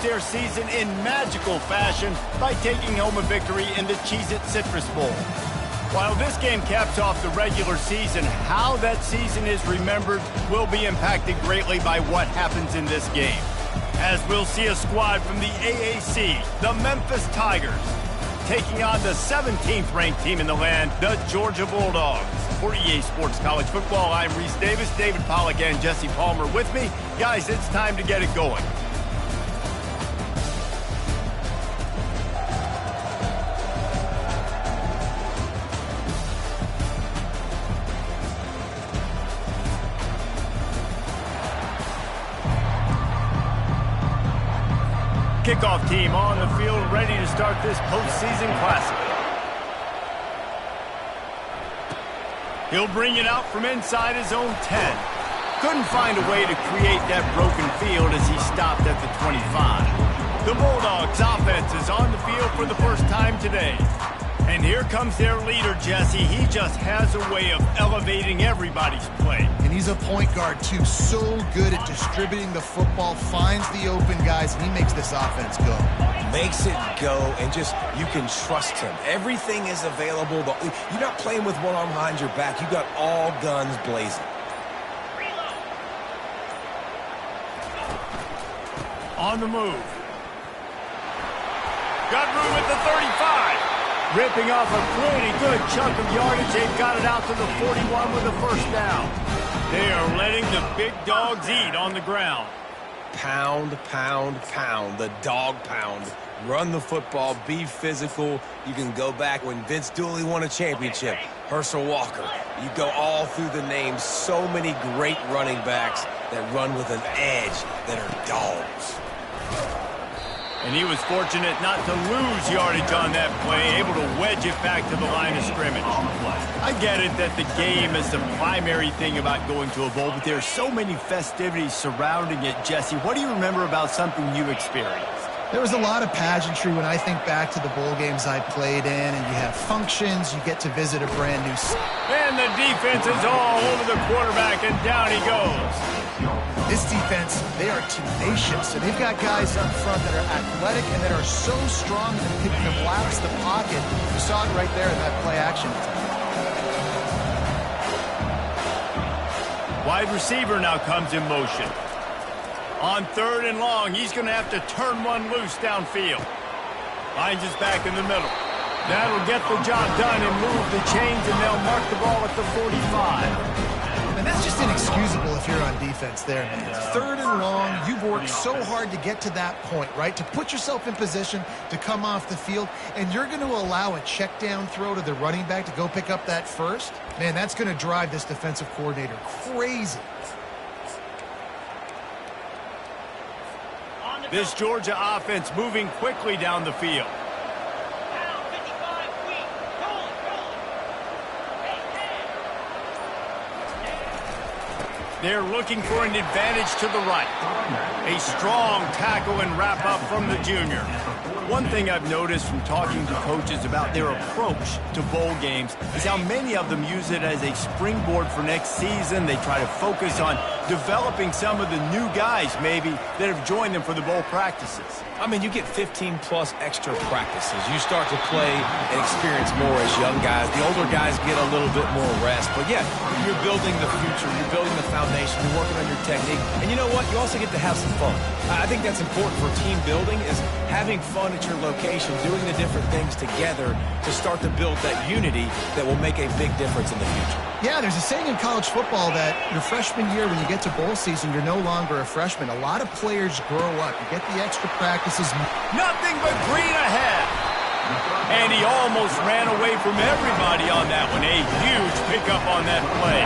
their season in magical fashion by taking home a victory in the Cheez-It Citrus Bowl. While this game caps off the regular season, how that season is remembered will be impacted greatly by what happens in this game. As we'll see a squad from the AAC, the Memphis Tigers, taking on the 17th ranked team in the land, the Georgia Bulldogs. For EA Sports College Football, I'm Reese Davis, David Pollack, and Jesse Palmer with me. Guys, it's time to get it going. Kickoff team on the field, ready to start this postseason classic. He'll bring it out from inside his own 10. Couldn't find a way to create that broken field as he stopped at the 25. The Bulldogs offense is on the field for the first time today. And here comes their leader, Jesse. He just has a way of elevating everybody's play. And he's a point guard, too. So good at distributing the football, finds the open guys, and he makes this offense go. Makes it go, and just, you can trust him. Everything is available. You're not playing with one arm behind your back. You got all guns blazing. On the move. Got room at the 35. Ripping off a pretty good chunk of yardage. They've got it out to the 41 with a first down. They are letting the big dogs eat on the ground. Pound, pound, pound. The dog pound. Run the football. Be physical. You can go back when Vince Dooley won a championship. Herschel Walker. You go all through the names. So many great running backs that run with an edge that are dogs. And he was fortunate not to lose yardage on that play, able to wedge it back to the line of scrimmage. I get it that the game is the primary thing about going to a bowl, but there are so many festivities surrounding it. Jesse, what do you remember about something you experienced? There was a lot of pageantry when I think back to the bowl games I played in, and you have functions, you get to visit a brand new city. And the defense is all over the quarterback, and down he goes. This defense, they are tenacious, and they've got guys up front that are athletic and that are so strong that they can collapse the pocket. You saw it right there in that play action. Wide receiver now comes in motion. On 3rd and long, he's going to have to turn one loose downfield. Finds his back in the middle. That'll get the job done and move the chains, and they'll mark the ball at the 45. And that's just inexcusable if you're on defense there, man. 3rd and long, you've worked so hard to get to that point, right? To put yourself in position to come off the field, and you're going to allow a check down throw to the running back to go pick up that first? Man, that's going to drive this defensive coordinator crazy. This Georgia offense moving quickly down the field. They're looking for an advantage to the right. A strong tackle and wrap up from the junior. One thing I've noticed from talking to coaches about their approach to bowl games is how many of them use it as a springboard for next season. They try to focus on developing some of the new guys, maybe, that have joined them for the bowl practices. I mean, you get 15-plus extra practices. You start to play and experience more as young guys. The older guys get a little bit more rest. But, yeah, you're building the future. You're building the foundation. You're working on your technique. And you know what? You also get to have some fun. I think that's important for team building, is having fun at your location, doing the different things together to start to build that unity that will make a big difference in the future. Yeah, there's a saying in college football that your freshman year, when you get to bowl season, you're no longer a freshman. A lot of players grow up. You get the extra practices. Nothing but green ahead. And he almost ran away from everybody on that one. A huge pickup on that play.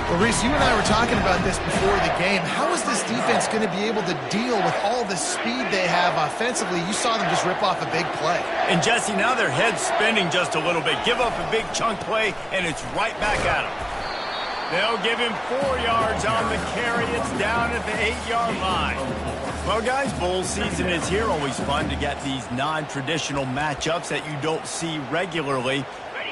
Well, Reese, you and I were talking about this before the game. How is this defense going to be able to deal with all the speed they have offensively? You saw them just rip off a big play. And, Jesse, now their head's spinning just a little bit. Give up a big chunk play, and it's right back at them. They'll give him 4 yards on the carry. It's down at the 8-yard line. Well, guys, bowl season is here. Always fun to get these non-traditional matchups that you don't see regularly.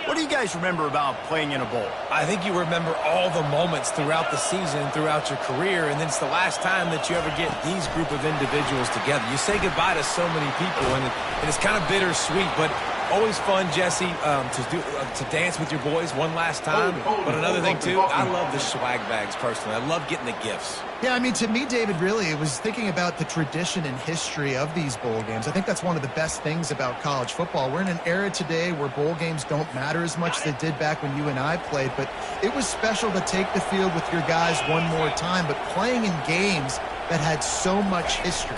What do you guys remember about playing in a bowl? I think you remember all the moments throughout the season, throughout your career, and then it's the last time that you ever get these group of individuals together. You say goodbye to so many people, and it's kind of bittersweet, but always fun, Jesse, to dance with your boys one last time. But another thing, too, I love the swag bags personally. I love getting the gifts. Yeah, I mean, to me, David, really, it was thinking about the tradition and history of these bowl games. I think that's one of the best things about college football. We're in an era today where bowl games don't matter as much as they did back when you and I played, but it was special to take the field with your guys one more time, but playing in games that had so much history.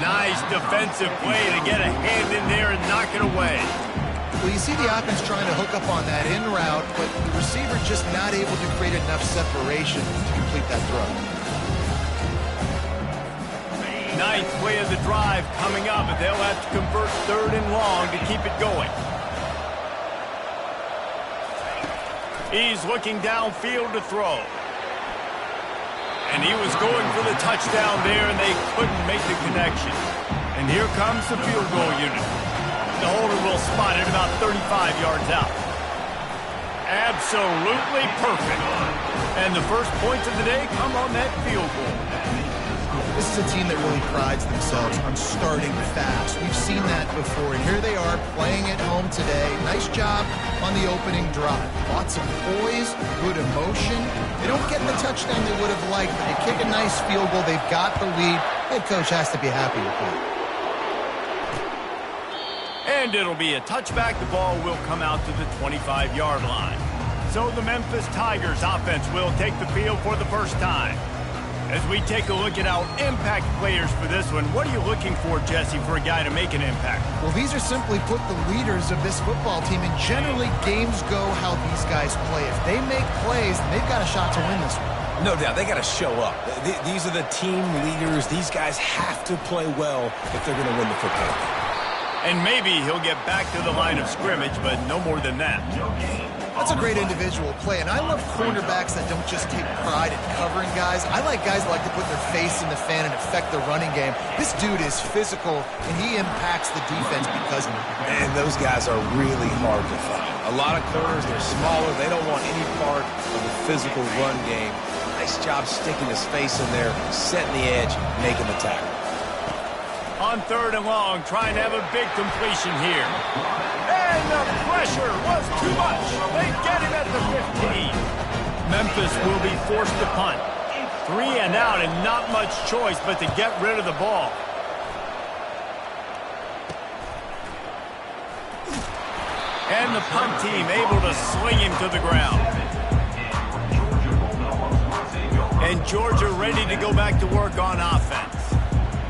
Nice defensive play to get a hand in there and knock it away. Well, you see the offense trying to hook up on that in route, but the receiver just not able to create enough separation to complete that throw. Ninth play of the drive coming up, but they'll have to convert 3rd and long to keep it going. He's looking downfield to throw. And he was going for the touchdown there, and they couldn't make the connection. And here comes the field goal unit. The holder will spot it about 35 yards out. Absolutely perfect. And the first points of the day come on that field goal. This is a team that really prides themselves on starting fast. We've seen that before, and here they are playing at home today. Nice job on the opening drive. Lots of poise, good emotion. They don't get the touchdown they would have liked, but they kick a nice field goal. They've got the lead. Head coach has to be happy with that. And it'll be a touchback. The ball will come out to the 25-yard line. So the Memphis Tigers offense will take the field for the first time. As we take a look at our impact players for this one, what are you looking for, Jesse, for a guy to make an impact? Well, these are simply put the leaders of this football team, and generally games go how these guys play. If they make plays, then they've got a shot to win this one. No doubt, they got to show up. These are the team leaders. These guys have to play well if they're going to win the football game. And maybe he'll get back to the line of scrimmage, but no more than that. That's a great individual play, and I love cornerbacks that don't just take pride in covering guys. I like guys that like to put their face in the fan and affect the running game. This dude is physical, and he impacts the defense because of it. And those guys are really hard to find. A lot of corners, they're smaller. They don't want any part of the physical run game. Nice job sticking his face in there, setting the edge, making the tackle. On 3rd and long, trying to have a big completion here. And the pressure was too much. They get him at the 15. Memphis will be forced to punt. 3 and out and not much choice but to get rid of the ball. And the punt team able to sling him to the ground. And Georgia ready to go back to work on offense.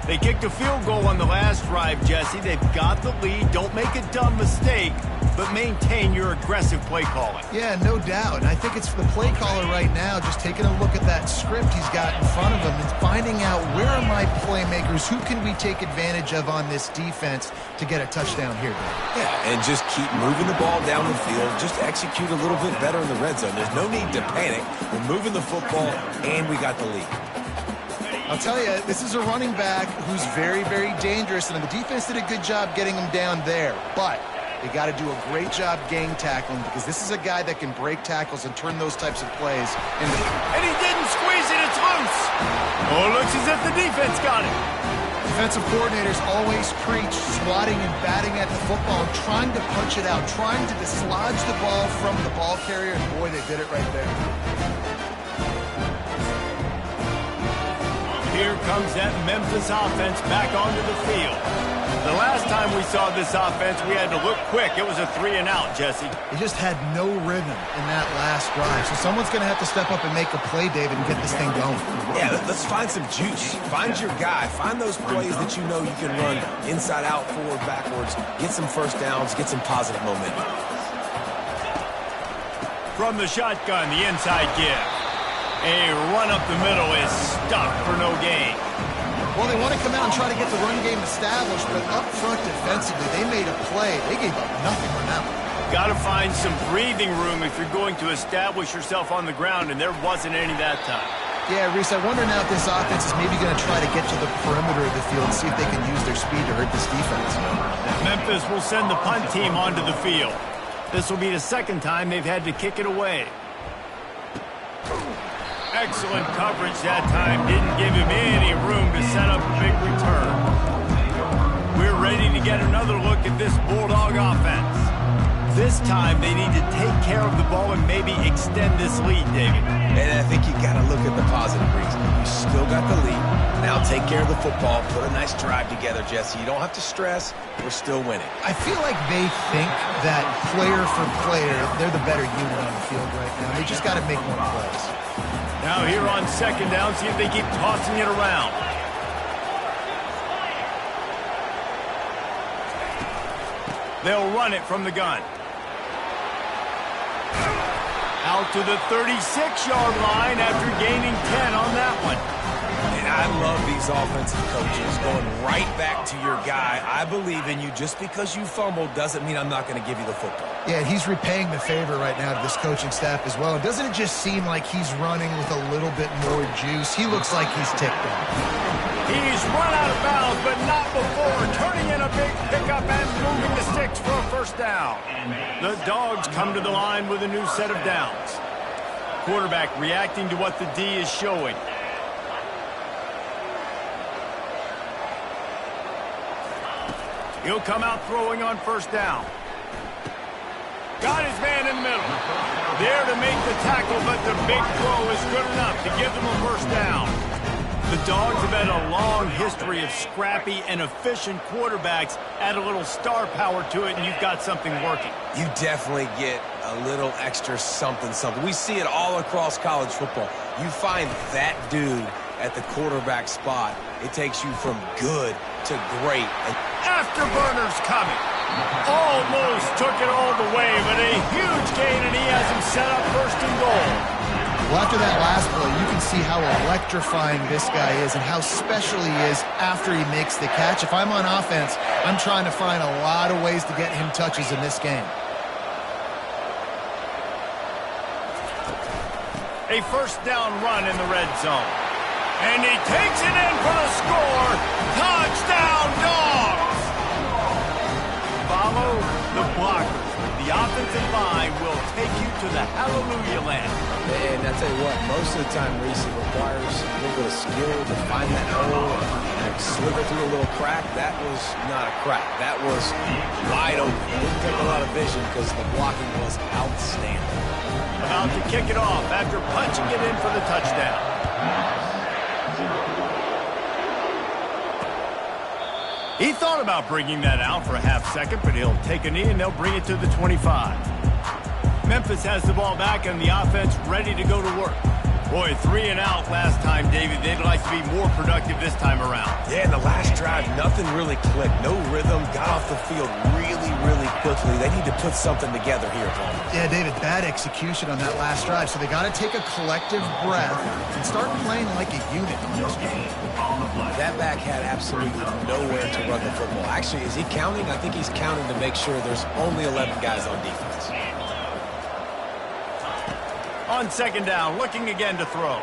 They kicked a field goal on the last drive, Jesse. They've got the lead. Don't make a dumb mistake, but maintain your aggressive play calling. Yeah, no doubt. And I think it's the play caller right now just taking a look at that script he's got in front of him and finding out where are my playmakers, who can we take advantage of on this defense to get a touchdown here. Yeah, and just keep moving the ball down the field. Just execute a little bit better in the red zone. There's no need to panic. We're moving the football, and we got the lead. I'll tell you, this is a running back who's very, very dangerous, and the defense did a good job getting him down there. But they got to do a great job gang tackling because this is a guy that can break tackles and turn those types of plays into... And he didn't squeeze it, it's loose. Oh, it looks as if the defense got it. Defensive coordinators always preach swatting and batting at the football and trying to punch it out, trying to dislodge the ball from the ball carrier, and boy, they did it right there. Here comes that Memphis offense back onto the field. The last time we saw this offense, we had to look quick. It was a 3 and out, Jesse. They just had no rhythm in that last drive. So someone's going to have to step up and make a play, David, and get this thing going. Yeah, let's find some juice. Find your guy. Find those plays that you know you can run inside out, forward, backwards. Get some first downs. Get some positive momentum. From the shotgun, the inside give. A run up the middle is stuck for no gain. Well, they want to come out and try to get the run game established, but up front defensively, they made a play. They gave up nothing on that one. Got to find some breathing room if you're going to establish yourself on the ground, and there wasn't any that time. Yeah, Reese, I wonder now if this offense is maybe going to try to get to the perimeter of the field and see if they can use their speed to hurt this defense. Memphis will send the punt team onto the field. This will be the second time they've had to kick it away. Excellent coverage that time. Didn't give him any room to set up a big return. We're ready to get another look at this Bulldog offense. This time, they need to take care of the ball and maybe extend this lead, David. And I think you got to look at the positive reason. You still got the lead. Now take care of the football. Put a nice drive together, Jesse. You don't have to stress. We're still winning. I feel like they think that player for player, they're the better unit on the field right now. They just got to make more plays. Now here on second down, see if they keep tossing it around. They'll run it from the gun. Out to the 36-yard line after gaining 10 on that one. And I love these offensive coaches going right back to your guy. I believe in you. Just because you fumbled doesn't mean I'm not going to give you the football. Yeah, and he's repaying the favor right now to this coaching staff as well. Doesn't it just seem like he's running with a little bit more juice? He looks like he's ticked off. He's run out of bounds, but not before turning in a big pickup and moving the sticks for a first down. The Dogs come to the line with a new set of downs. Quarterback reacting to what the D is showing. He'll come out throwing on first down. Got his man in the middle. There to make the tackle, but the big throw is good enough to give them a first down. The Dogs have had a long history of scrappy and efficient quarterbacks. Add a little star power to it, and you've got something working. You definitely get a little extra something. We see it all across college football. You find that dude at the quarterback spot, it takes you from good to great. Afterburners coming. Almost took it all the way, but a huge gain, and he has him set up first and goal. Well, after that last play, you can see how electrifying this guy is and how special he is after he makes the catch. If I'm on offense, I'm trying to find a lot of ways to get him touches in this game. A first down run in the red zone. And he takes it in for the score. Touchdown, Dogs! Follow the blockers. The offensive line will take you to the hallelujah land. And I tell you what, most of the time, Reese, it requires a little bit of skill to find that hole and slither through a little crack. That was not a crack. That was wide open. It didn't take a lot of vision because the blocking was outstanding. About to kick it off after punching it in for the touchdown. He thought about bringing that out for a half second, but he'll take a knee and they'll bring it to the 25. Memphis has the ball back and the offense ready to go to work. Boy, 3 and out last time, David. They'd like to be more productive this time around. Yeah, in the last drive, nothing really clicked. No rhythm, got off the field really, really quickly. They need to put something together here, Paul. Yeah, David, bad execution on that last drive. So they got to take a collective breath and start playing like a unit on this game. That back had absolutely nowhere to run the football. Actually, is he counting? I think he's counting to make sure there's only 11 guys on defense. On second down, looking again to throw.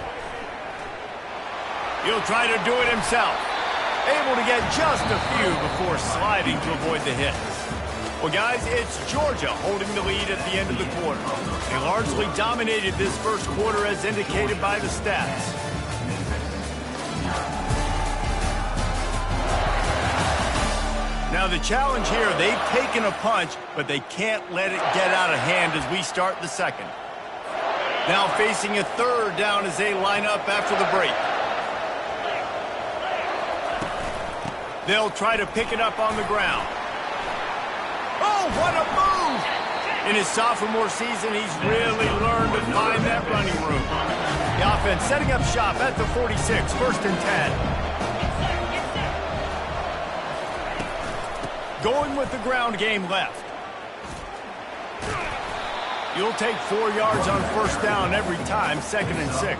He'll try to do it himself. Able to get just a few before sliding to avoid the hits. Well, guys, it's Georgia holding the lead at the end of the quarter. They largely dominated this first quarter as indicated by the stats. Now the challenge here, they've taken a punch, but they can't let it get out of hand as we start the second. Now facing a third down as they line up after the break. They'll try to pick it up on the ground. Oh, what a move! In his sophomore season, he's really learned to find that running room. The offense setting up shop at the 46, first and 10. Going with the ground game left. You'll take 4 yards on first down every time, second and 6.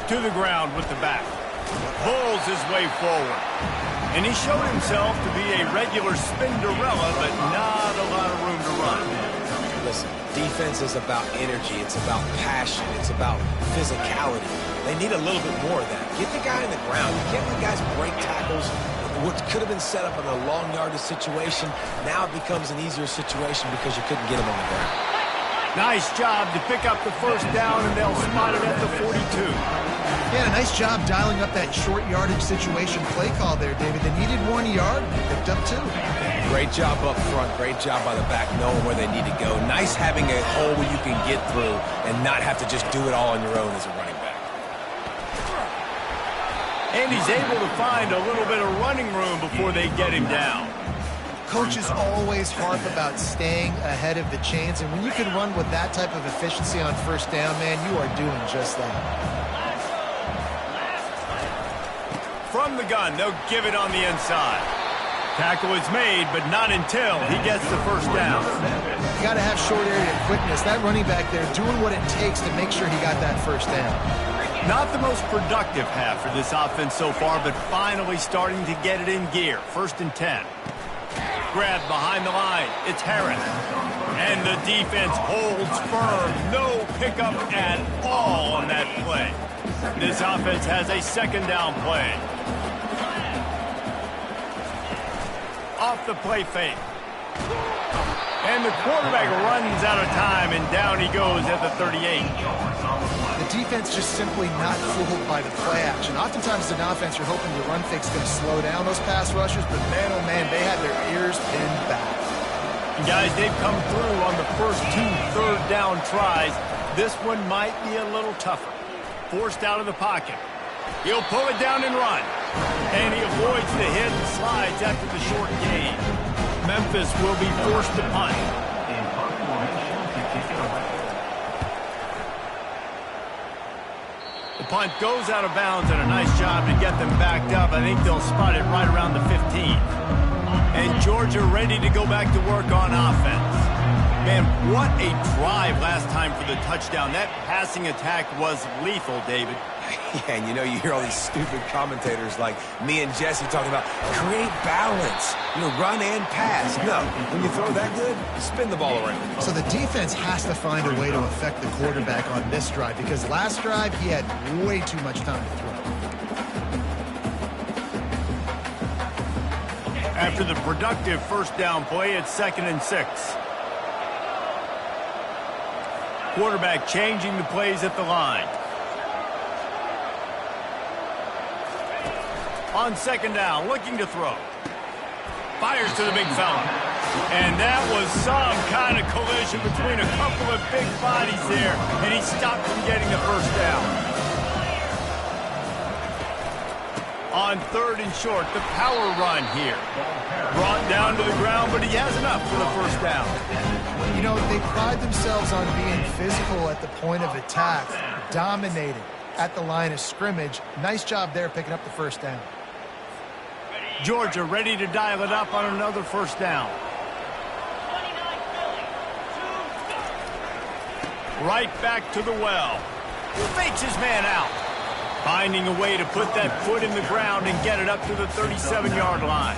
To the ground with the back. Pulls his way forward. And he showed himself to be a regular Spinderella, but not a lot of room to run. Listen, defense is about energy. It's about passion. It's about physicality. They need a little bit more of that. Get the guy in the ground. You can't let guys break tackles. What could have been set up in a long yardage situation, now it becomes an easier situation because you couldn't get him on the ground. Nice job to pick up the first down, and they'll spot it at the 42. Yeah, nice job dialing up that short yardage situation play call there, David. They needed 1 yard, picked up 2. Great job up front. Great job by the back knowing where they need to go. Nice having a hole where you can get through and not have to just do it all on your own as a running back. And he's able to find a little bit of running room before they get him down. Coaches always harp about staying ahead of the chains, and when you can run with that type of efficiency on first down, man, you are doing just that. From the gun, they'll give it on the inside. Tackle is made, but not until he gets the first down. You got to have short area quickness. That running back there doing what it takes to make sure he got that first down. Not the most productive half for this offense so far, but finally starting to get it in gear. 1st and 10. Grabbed behind the line. It's Harris. And the defense holds firm. No pickup at all on that play. This offense has a 2nd down play. Off the play fake. And the quarterback runs out of time, and down he goes at the 38. The defense just simply not fooled by the play action. Oftentimes as an offense, you're hoping the run fake's going to slow down those pass rushers, but man, oh man, they had their ears pinned back. And guys, they've come through on the first 2 third-down tries. This one might be a little tougher. Forced out of the pocket. He'll pull it down and run. And he avoids the hit and slides after the short gain. Memphis will be forced to punt. The punt goes out of bounds, and a nice job to get them backed up. I think they'll spot it right around the 15. And Georgia ready to go back to work on offense. Man, what a drive last time for the touchdown. That passing attack was lethal, David. Yeah, and you hear all these stupid commentators like me and Jesse talking about create balance, run and pass. No, when you throw that good, spin the ball around. So the defense has to find a way to affect the quarterback on this drive, because last drive he had way too much time to throw. After the productive first down play, it's 2nd and 6. Quarterback changing the plays at the line. On 2nd down, looking to throw. Fires to the big fella. And that was some kind of collision between a couple of big bodies there, and he stopped from getting the first down. On 3rd and short, the power run here. Brought down to the ground, but he has enough for the first down. They pride themselves on being physical at the point of attack, dominating at the line of scrimmage. Nice job there picking up the first down. Georgia ready to dial it up on another first down. Right back to the well. Fakes his man out. Finding a way to put that foot in the ground and get it up to the 37-yard line.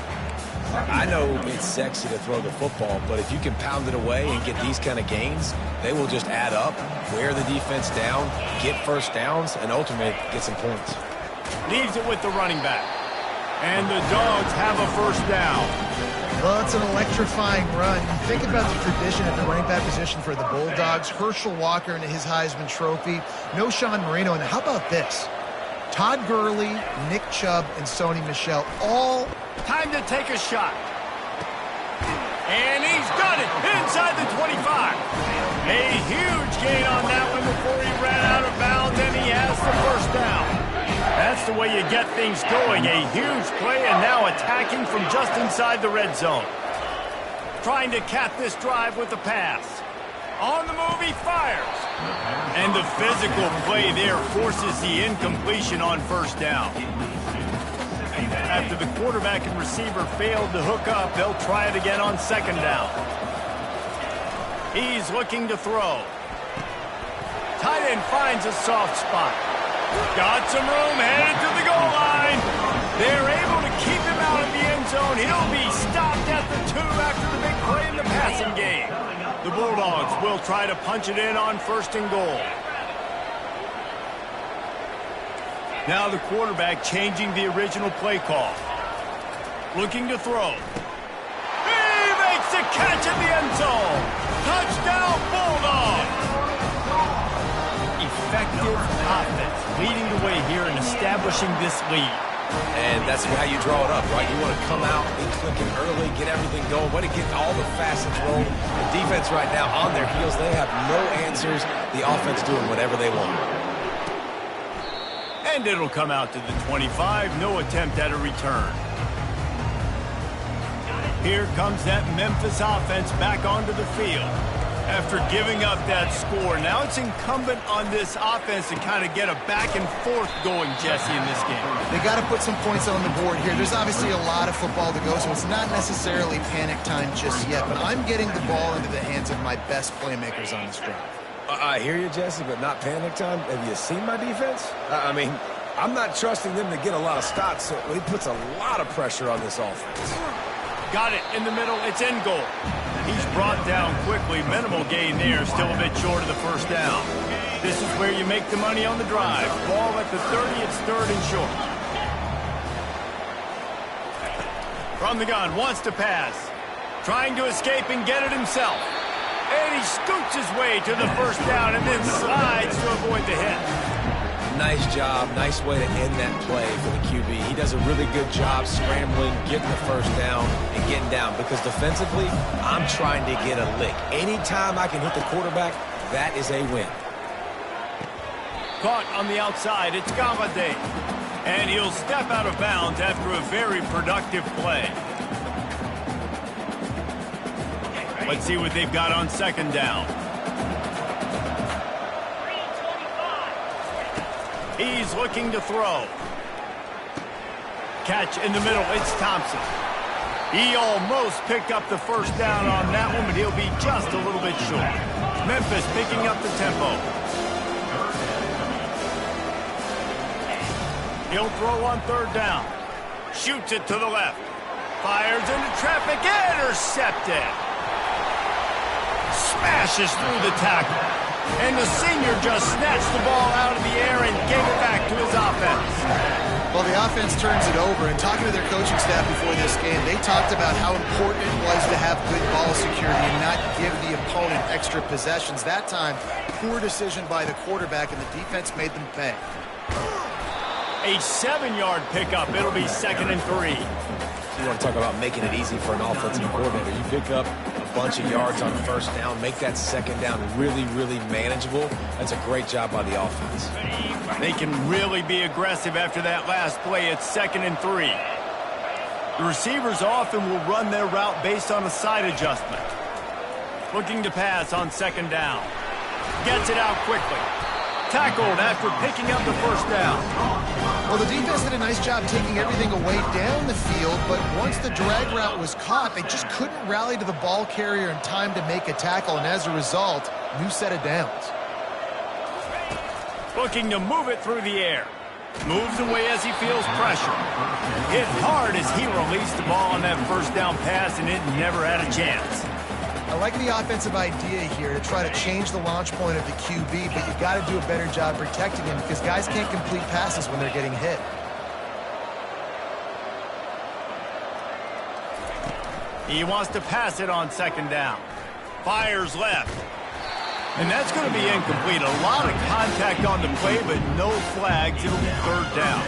I know it's sexy to throw the football, but if you can pound it away and get these kind of gains, they will just add up, wear the defense down, get first downs, and ultimately get some points. Leaves it with the running back. And the Dogs have a first down. Well, it's an electrifying run. You think about the tradition at the running back position for the Bulldogs. Herschel Walker and his Heisman Trophy. No Sean Marino. And how about this? Todd Gurley, Nick Chubb, and Sony Michel all... Time to take a shot. And he's got it inside the 25. A huge gain on that one before he ran out of bounds, and he has the first down. That's the way you get things going. A huge play, and now attacking from just inside the red zone. Trying to cap this drive with the pass. On the move, he fires. And the physical play there forces the incompletion on first down. After the quarterback and receiver failed to hook up, they'll try it again on 2nd down. He's looking to throw. Tight end finds a soft spot. Got some room, headed to the goal line. They're able to keep him out of the zone. He'll be stopped at the 2 after the big play in the passing game. The Bulldogs will try to punch it in on 1st and goal. Now the quarterback changing the original play call. Looking to throw. He makes the catch in the end zone. Touchdown, Bulldogs. Effective offense leading the way here and establishing this lead. And that's how you draw it up, right? You want to come out, be clicking early, get everything going, want to get all the facets rolling. The defense right now on their heels, they have no answers. The offense doing whatever they want. And it'll come out to the 25. No attempt at a return. Here comes that Memphis offense back onto the field. After giving up that score, now it's incumbent on this offense to kind of get a back and forth going, Jesse, in this game. They got to put some points on the board here. There's obviously a lot of football to go, so it's not necessarily panic time just yet, but I'm getting the ball into the hands of my best playmakers on this drive. I hear you, Jesse, but not panic time. Have you seen my defense? I mean, I'm not trusting them to get a lot of stops, so it puts a lot of pressure on this offense. Got it in the middle. It's in goal. He's brought down quickly. Minimal gain there. Still a bit short of the 1st down. This is where you make the money on the drive. Ball at the 30. It's 3rd and short. From the gun. Wants to pass. Trying to escape and get it himself. And he scoots his way to the 1st down and then slides to avoid the hit. Nice job. Nice way to end that play for the QB. He does a really good job scrambling, getting the 1st down, and getting down. Because defensively, I'm trying to get a lick. Anytime I can hit the quarterback, that is a win. Caught on the outside. It's Galladay. And he'll step out of bounds after a very productive play. Let's see what they've got on 2nd down. He's looking to throw. Catch in the middle. It's Thompson. He almost picked up the 1st down on that one, but he'll be just a little bit short. Memphis picking up the tempo. He'll throw on 3rd down. Shoots it to the left. Fires into traffic. Intercepted. Smashes through the tackle. And the senior just snatched the ball out of the air and gave it back to his offense. Well, the offense turns it over, and talking to their coaching staff before this game, they talked about how important it was to have good ball security and not give the opponent extra possessions. That time, poor decision by the quarterback, and the defense made them pay. A 7-yard pickup. It'll be 2nd and 3. You want to talk about making it easy for an offensive coordinator. You pick up a bunch of yards on 1st down, make that 2nd down really, really manageable. That's a great job by the offense. They can really be aggressive after that last play. It's 2nd and 3. The receivers often will run their route based on a side adjustment. Looking to pass on 2nd down. Gets it out quickly. Tackled after picking up the 1st down. Well, the defense did a nice job taking everything away down the field, but once the drag route was caught, they just couldn't rally to the ball carrier in time to make a tackle, and as a result, new set of downs. Looking to move it through the air. Moves away as he feels pressure. Hit hard as he released the ball on that 1st down pass, and it never had a chance. I like the offensive idea here to try to change the launch point of the QB, but you got to do a better job protecting him because guys can't complete passes when they're getting hit. He wants to pass it on 2nd down. Fires left. And that's going to be incomplete. A lot of contact on the play, but no flags. It'll be 3rd down.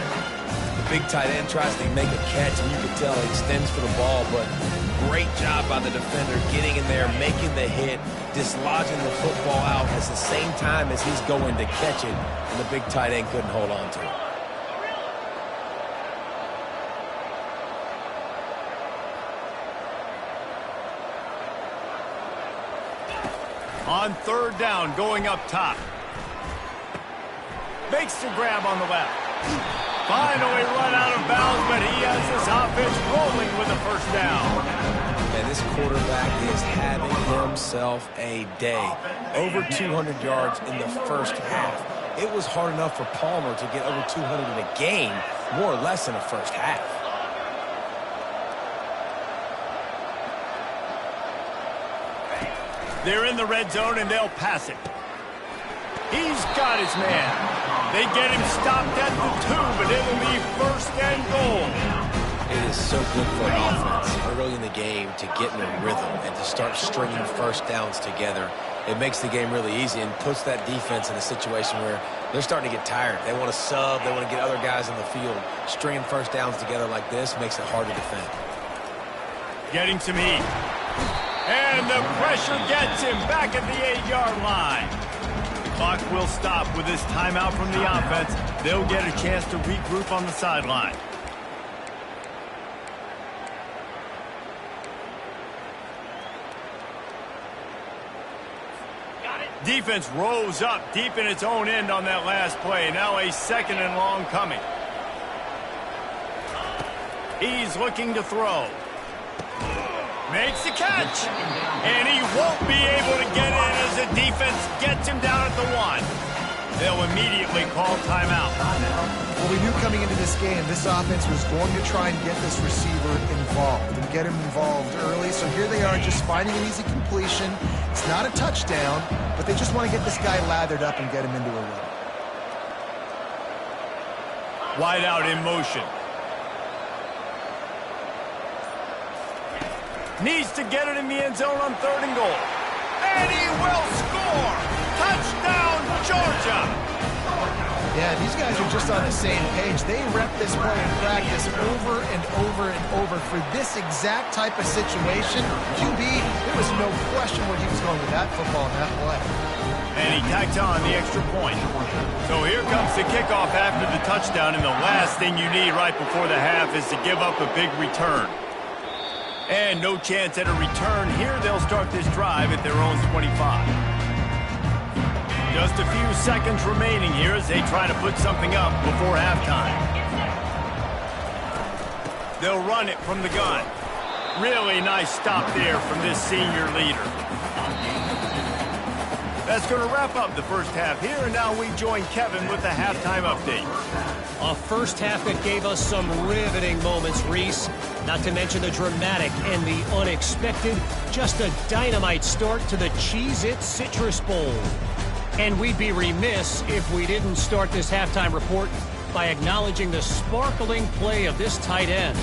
The big tight end tries to make a catch, and you can tell he extends for the ball, but great job by the defender getting in there, making the hit, dislodging the football out at the same time as he's going to catch it, and the big tight end couldn't hold on to it. On 3rd down, going up top. Makes the grab on the left. Finally run out of bounds, but he has this offense rolling with a 1st down. And this quarterback is having himself a day. Over 200 yards in the 1st half. It was hard enough for Palmer to get over 200 in a game, more or less in the 1st half. They're in the red zone, and they'll pass it. He's got his man. They get him stopped at the 2, but it'll be first and goal. It is so good for an offense early in the game to get in a rhythm and to start stringing first downs together. It makes the game really easy and puts that defense in a situation where they're starting to get tired. They want to sub. They want to get other guys in the field. Stringing first downs together like this makes it hard to defend. Getting some heat. And the pressure gets him back at the 8-yard line. The clock will stop with this timeout from the offense. They'll get a chance to regroup on the sideline. Defense rose up deep in its own end on that last play. Now a second and long coming. He's looking to throw. Makes the catch. And he won't be able to get in as the defense gets him down at the 1. They'll immediately call timeout. Well, we knew coming into this game, this offense was going to try and get this receiver involved and get him involved early. So here they are just finding an easy completion. It's not a touchdown, but they just want to get this guy lathered up and get him into a run. Wide out in motion. Needs to get it in the end zone on 3rd and goal. And he will score! Touchdown, Georgia! Yeah, these guys are just on the same page. They rep this play in practice over and over and over for this exact type of situation. QB, there was no question where he was going with that football in that play. And he tacks on the extra point. So here comes the kickoff after the touchdown, and the last thing you need right before the half is to give up a big return. And no chance at a return. Here they'll start this drive at their own 25. Just a few seconds remaining here as they try to put something up before halftime. They'll run it from the gun. Really nice stop there from this senior leader. That's going to wrap up the first half here, and now we join Kevin with the halftime update. A first half that gave us some riveting moments, Reese. Not to mention the dramatic and the unexpected. Just a dynamite start to the Cheez-It Citrus Bowl. And we'd be remiss if we didn't start this halftime report by acknowledging the sparkling play of this tight end.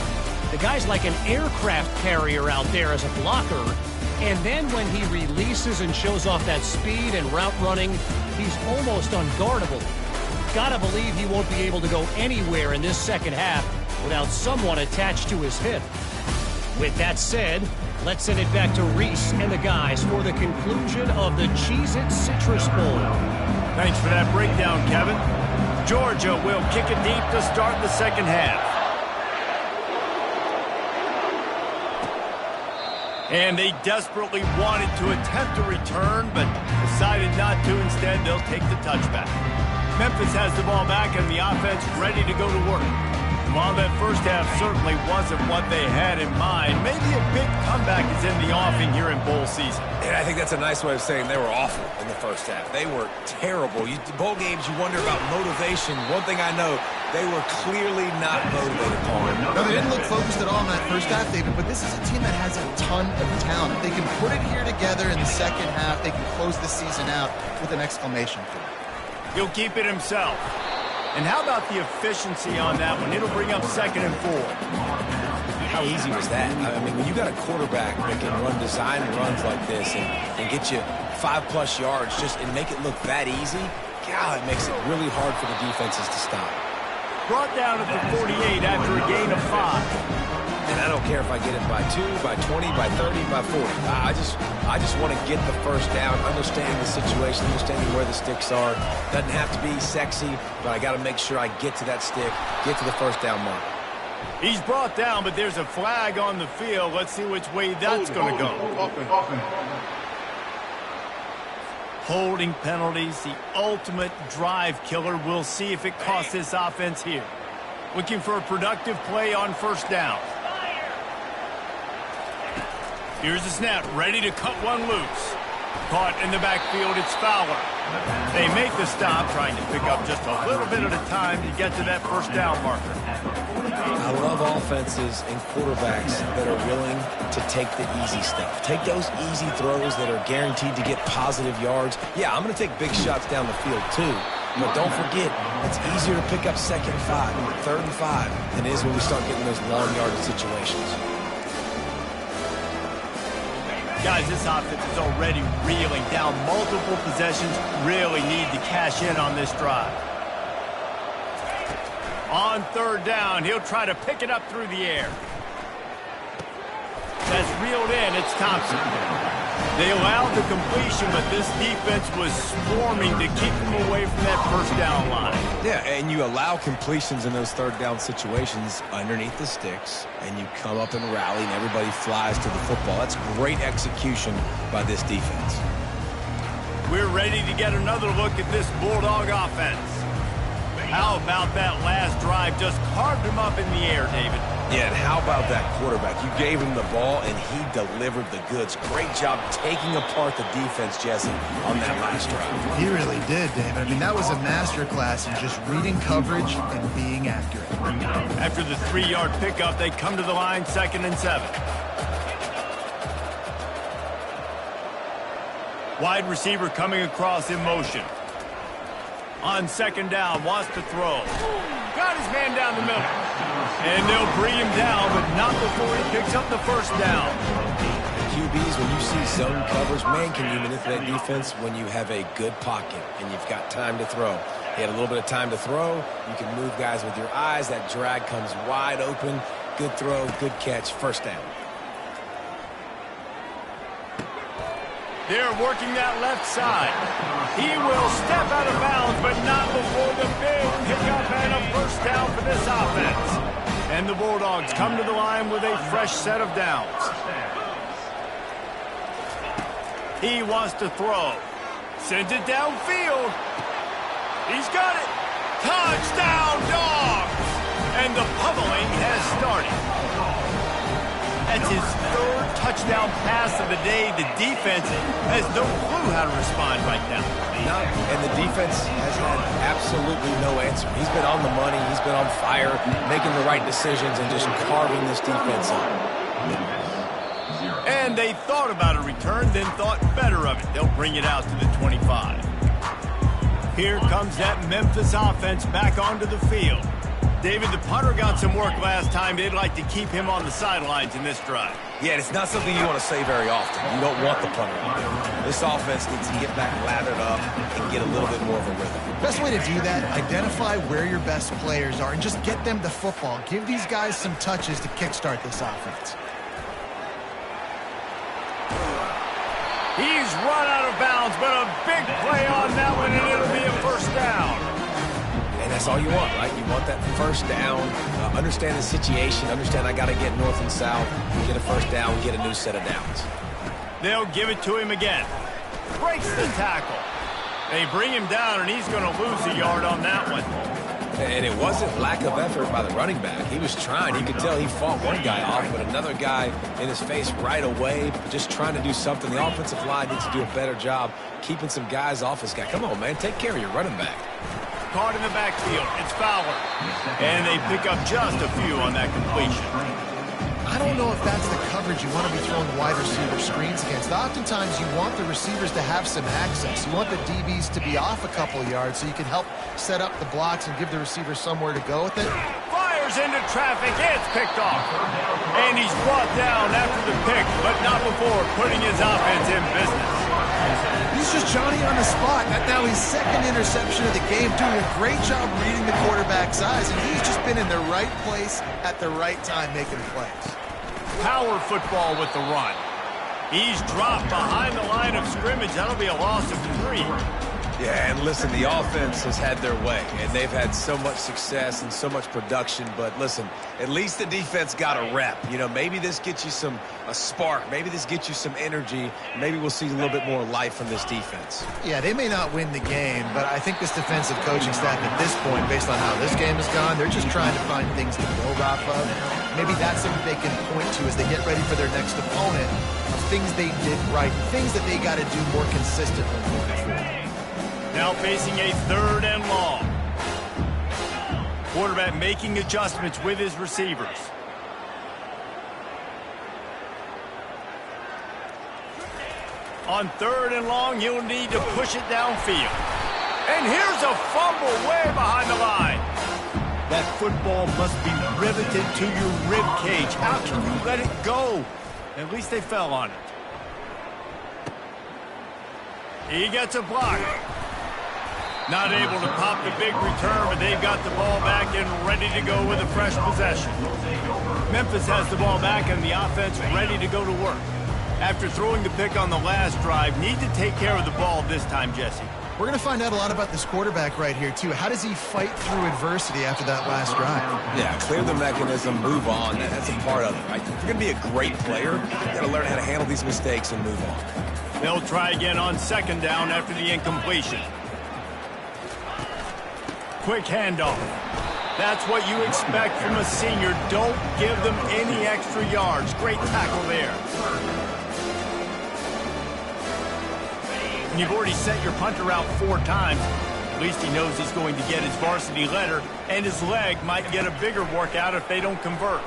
The guy's like an aircraft carrier out there as a blocker. And then when he releases and shows off that speed and route running, he's almost unguardable. Gotta believe he won't be able to go anywhere in this second half without someone attached to his hip. With that said, let's send it back to Reese and the guys for the conclusion of the Cheez-It Citrus Bowl. Thanks for that breakdown, Kevin. Georgia will kick it deep to start the second half. And they desperately wanted to attempt a return, but decided not to. Instead, they'll take the touchback. Memphis has the ball back and the offense ready to go to work. While that first half certainly wasn't what they had in mind, maybe a big comeback is in the offing here in bowl season. And I think that's a nice way of saying they were awful in the first half. They were terrible. Bowl games, you wonder about motivation. One thing I know, they were clearly not motivated, Paul. No, they didn't look focused at all in that first half, David, but this is a team that has a ton of talent. They can put it here together in the second half. They can close the season out with an exclamation point. He'll keep it himself. And how about the efficiency on that one? It'll bring up 2nd and 4. How easy was that? I mean, when you got a quarterback that can run design runs like this and get you 5+ yards and make it look that easy, God, it makes it really hard for the defenses to stop. Brought down at the 48 after a gain of 5. And I don't care if I get it by 2, by 20, by 30, by 40. I just want to get the first down, understanding the situation, understanding where the sticks are. Doesn't have to be sexy, but I got to make sure I get to that stick, get to the first down mark. He's brought down, but there's a flag on the field. Let's see which way that's going to go. Holding penalties, the ultimate drive killer. We'll see if it costs this offense here. Looking for a productive play on first down. Here's the snap, ready to cut one loose. Caught in the backfield, it's Fowler. They make the stop, trying to pick up just a little bit at a time to get to that first down marker. I love offenses and quarterbacks that are willing to take the easy stuff. Take those easy throws that are guaranteed to get positive yards. Yeah, I'm going to take big shots down the field too. But don't forget, it's easier to pick up 2nd and 5, 3rd and 5 than it is when we start getting those long yardage situations. Guys, this offense is already reeling down multiple possessions. Really need to cash in on this drive. On 3rd down, he'll try to pick it up through the air. That's reeled in. It's Thompson. They allowed the completion, but this defense was swarming to keep them away from that 1st down line. Yeah, and you allow completions in those 3rd down situations underneath the sticks, and you come up and rally, and everybody flies to the football. That's great execution by this defense. We're ready to get another look at this Bulldog offense. How about that last drive? Just carved him up in the air, David. Yeah, and how about that quarterback? You gave him the ball, and he delivered the goods. Great job taking apart the defense, Jesse, on that last drive. He really did, David. I mean, that was a masterclass in just reading coverage and being accurate. After the 3-yard pickup, they come to the line, 2nd and 7. Wide receiver coming across in motion. On 2nd down, wants to throw. Got his man down the middle. And they'll bring him down, but not before he picks up the 1st down. QBs, when you see zone coverage, man, can you manipulate defense when you have a good pocket and you've got time to throw. He had a little bit of time to throw. You can move guys with your eyes. That drag comes wide open. Good throw, good catch, 1st down. They're working that left side. He will step out of bounds, but not before the big pickup and a 1st down for this offense. And the Bulldogs come to the line with a fresh set of downs. He wants to throw. Sends it downfield. He's got it. Touchdown, Dogs! And the pummeling has started. That's his 3rd touchdown pass of the day. The defense has no clue how to respond right now. No, and the defense has had absolutely no answer. He's been on the money. He's been on fire, making the right decisions and just carving this defense up. And they thought about a return, then thought better of it. They'll bring it out to the 25. Here comes that Memphis offense back onto the field. David, the punter got some work last time. They'd like to keep him on the sidelines in this drive. Yeah, it's not something you want to say very often. You don't want the punter on there. This offense needs to get back lathered up and get a little bit more of a rhythm. Best way to do that, identify where your best players are and just get them the football. Give these guys some touches to kickstart this offense. He's run out of bounds, but a big play on that one, and it'll be a 1st down. And that's all you want, right? You want that 1st down, understand the situation, understand I got to get north and south, get a 1st down, get a new set of downs. They'll give it to him again. Breaks the tackle. They bring him down, and he's going to lose a yard on that one. And it wasn't lack of effort by the running back. He was trying. You could tell he fought one guy off, but another guy in his face right away, just trying to do something. The offensive line needs to do a better job keeping some guys off his guy. Come on, man. Take care of your running back. Caught in the backfield. It's Fowler. And they pick up just a few on that completion. I don't know if that's the coverage you want to be throwing wide receiver screens against. Oftentimes, you want the receivers to have some access. You want the DBs to be off a couple yards so you can help set up the blocks and give the receivers somewhere to go with it. Fires into traffic. It's picked off. And he's brought down after the pick, but not before putting his offense in business. He's just Johnny on the spot. Now his 2nd interception of the game, doing a great job reading the quarterback's eyes, and he's just been in the right place at the right time making plays. Power football with the run. He's dropped behind the line of scrimmage. That'll be a loss of 3. Yeah, and listen, the offense has had their way, and they've had so much success and so much production. But listen, at least the defense got a rep. You know, maybe this gets you a spark. Maybe this gets you some energy. Maybe we'll see a little bit more life from this defense. Yeah, they may not win the game, but I think this defensive coaching staff at this point, based on how this game has gone, they're just trying to find things to build off of. Maybe that's something they can point to as they get ready for their next opponent, of things they did right, things that they got to do more consistently moving forward. Now facing a 3rd and long. Quarterback making adjustments with his receivers. On 3rd and long, he'll need to push it downfield. And here's a fumble way behind the line. That football must be riveted to your rib cage. How can you let it go? At least they fell on it. He gets a block. Not able to pop the big return, but they've got the ball back and ready to go with a fresh possession. Memphis has the ball back and the offense ready to go to work. After throwing the pick on the last drive, need to take care of the ball this time, Jesse. We're going to find out a lot about this quarterback right here, too. How does he fight through adversity after that last drive? Yeah, clear the mechanism, move on. That's a part of it, right? If you're going to be a great player, you got to learn how to handle these mistakes and move on. They'll try again on 2nd down after the incompletion. Quick handoff. That's what you expect from a senior. Don't give them any extra yards. Great tackle there. And you've already sent your punter out 4 times. At least he knows he's going to get his varsity letter, and his leg might get a bigger workout if they don't convert.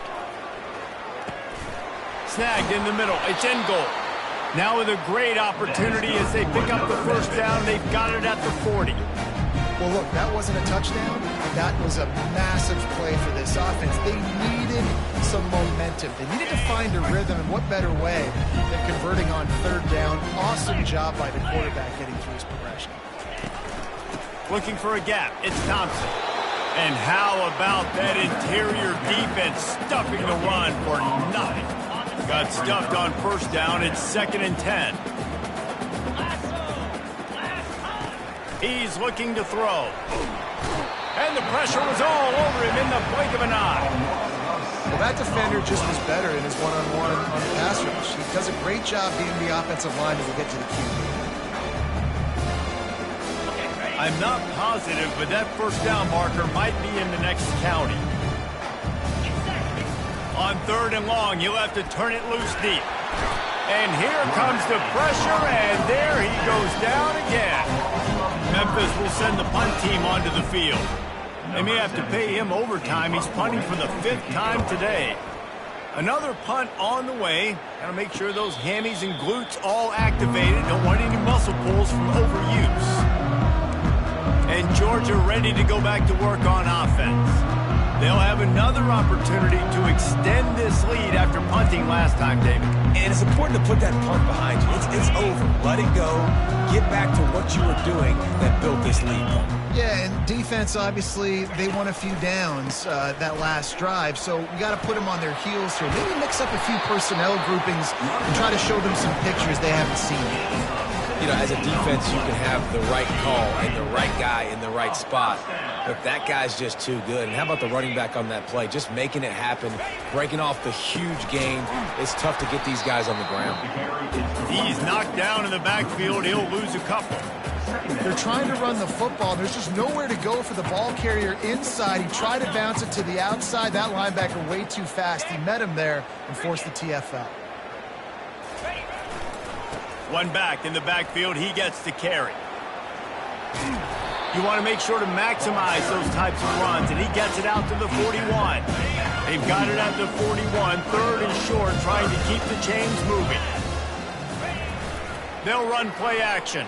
Snagged in the middle. It's in goal. Now with a great opportunity as they pick up the 1st down. They've got it at the 40. Well, look, that wasn't a touchdown. That was a massive play for this offense. They needed some momentum. They needed to find a rhythm, and what better way than converting on 3rd down. Awesome job by the quarterback getting through his progression. Looking for a gap. It's Thompson. And how about that interior defense stuffing the run for nothing? Got stuffed on 1st down. It's 2nd and 10. He's looking to throw. And the pressure was all over him in the blink of an eye. Well, that defender just was better in his one-on-one on the pass rush. He does a great job being the offensive line to get to the QB. I'm not positive, but that 1st down marker might be in the next county. On 3rd and long, you'll have to turn it loose deep. And here comes the pressure, and there he goes down again. Memphis will send the punt team onto the field. They may have to pay him overtime. He's punting for the 5th time today. Another punt on the way. Got to make sure those hammies and glutes all activated. Don't want any muscle pulls from overuse. And Georgia ready to go back to work on offense. They'll have another opportunity to extend this lead after punting last time, David. And it's important to put that punt behind you. It's over. Let it go. Get back to what you were doing that built this lead. Yeah, and defense, obviously, they won a few downs that last drive, so we got to put them on their heels here. Maybe mix up a few personnel groupings and try to show them some pictures they haven't seen yet. You know, as a defense, you can have the right call and the right guy in the right spot. But that guy's just too good. And how about the running back on that play? Just making it happen, breaking off the huge gain. It's tough to get these guys on the ground. He's knocked down in the backfield. He'll lose a couple. They're trying to run the football. There's just nowhere to go for the ball carrier inside. He tried to bounce it to the outside. That linebacker way too fast. He met him there and forced the TFL. One back in the backfield. He gets to carry. You want to make sure to maximize those types of runs, and he gets it out to the 41. They've got it at the 41, 3rd and short, trying to keep the chains moving. They'll run play action.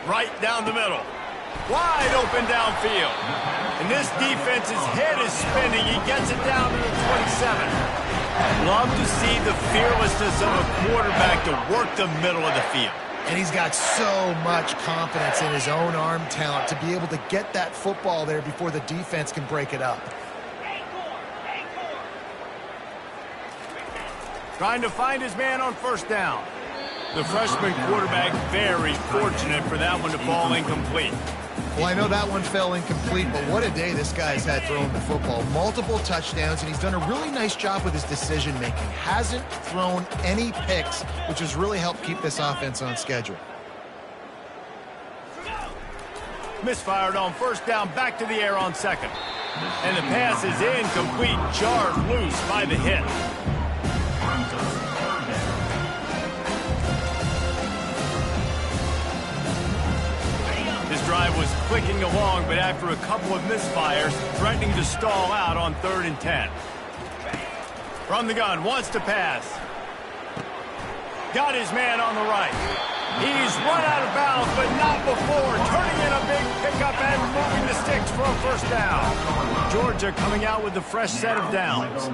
Right down the middle. Wide open downfield. And this defense's head is spinning. He gets it down to the 27. Love to see the fearlessness of a quarterback to work the middle of the field. And he's got so much confidence in his own arm talent to be able to get that football there before the defense can break it up. Trying to find his man on 1st down. The freshman quarterback very fortunate for that one to fall incomplete. Well, I know that one fell incomplete, but what a day this guy's had throwing the football. Multiple touchdowns, and he's done a really nice job with his decision-making. Hasn't thrown any picks, which has really helped keep this offense on schedule. Misfired on 1st down, back to the air on 2nd. And the pass is incomplete, jarred loose by the hit. drive was clicking along, but after a couple of misfires, threatening to stall out on 3rd and 10. From the gun, wants to pass. Got his man on the right. He's run out of bounds, but not before turning in a big pickup and moving the sticks for a first down. Georgia coming out with a fresh set of downs.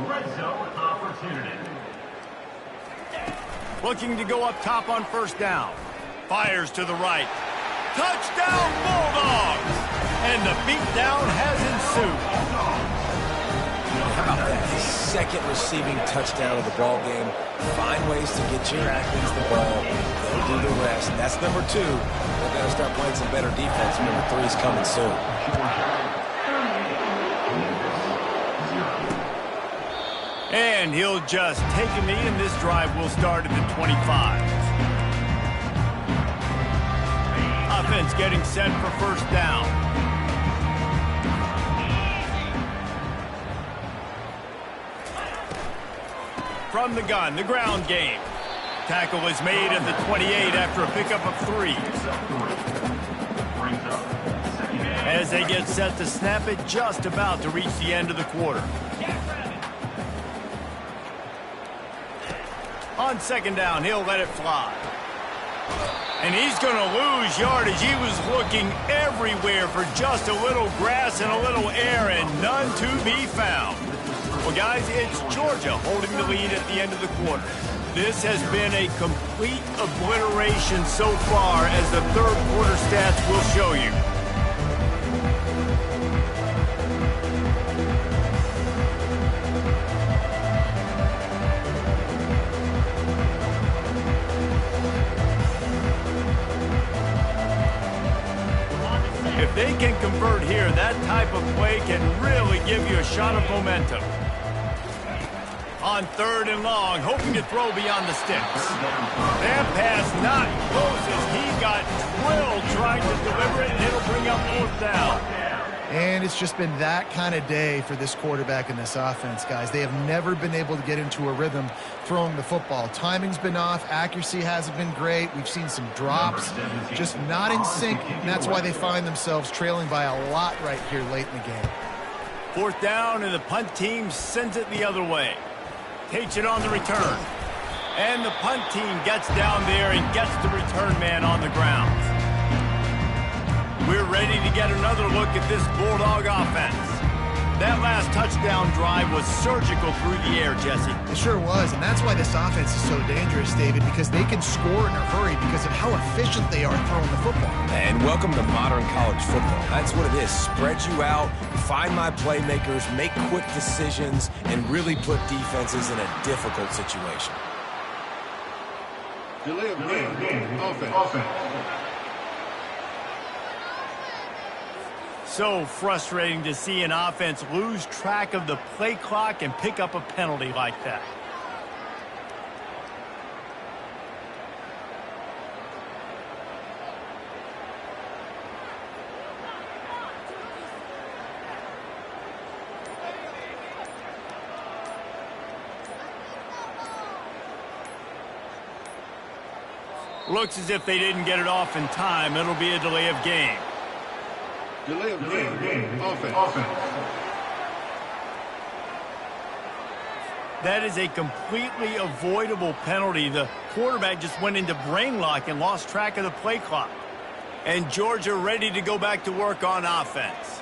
Looking to go up top on first down. Fires to the right. Touchdown Bulldogs! And the beatdown has ensued. How about that? His second receiving touchdown of the ball game. Find ways to get your athletes the ball. They'll do the rest. That's number 2. They've got to start playing some better defense. Number 3 is coming soon. And he'll just take a knee, and this drive will start at the 25. Offense getting set for first down. From the gun, the ground game. Tackle is made at the 28 after a pickup of 3. As they get set to snap it, just about to reach the end of the quarter. On second down, he'll let it fly. And he's going to lose yardage. He was looking everywhere for just a little grass and a little air, and none to be found. Well, guys, it's Georgia holding the lead at the end of the quarter. This has been a complete obliteration so far, as the third quarter stats will show you. If they can convert here, that type of play can really give you a shot of momentum. On 3rd and long, hoping to throw beyond the sticks. That pass not close as he got drilled trying to deliver it, and it'll bring up 4th down. And it's just been that kind of day for this quarterback and this offense, guys. They have never been able to get into a rhythm throwing the football. Timing's been off. Accuracy hasn't been great. We've seen some drops, just not in sync, and that's why they find themselves trailing by a lot right here late in the game. 4th down, and the punt team sends it the other way. Takes it on the return. And the punt team gets down there and gets the return man on the ground. We're ready to get another look at this Bulldog offense. That last touchdown drive was surgical through the air, Jesse. It sure was, and that's why this offense is so dangerous, David, because they can score in a hurry because of how efficient they are throwing the football. And welcome to modern college football. That's what it is. Spread you out, find my playmakers, make quick decisions, and really put defenses in a difficult situation. Delay of game. Offense. So frustrating to see an offense lose track of the play clock and pick up a penalty like that. Looks as if they didn't get it off in time. It'll be a delay of game. Delay of game. Offense. That is a completely avoidable penalty. The quarterback just went into brain lock and lost track of the play clock. And Georgia ready to go back to work on offense.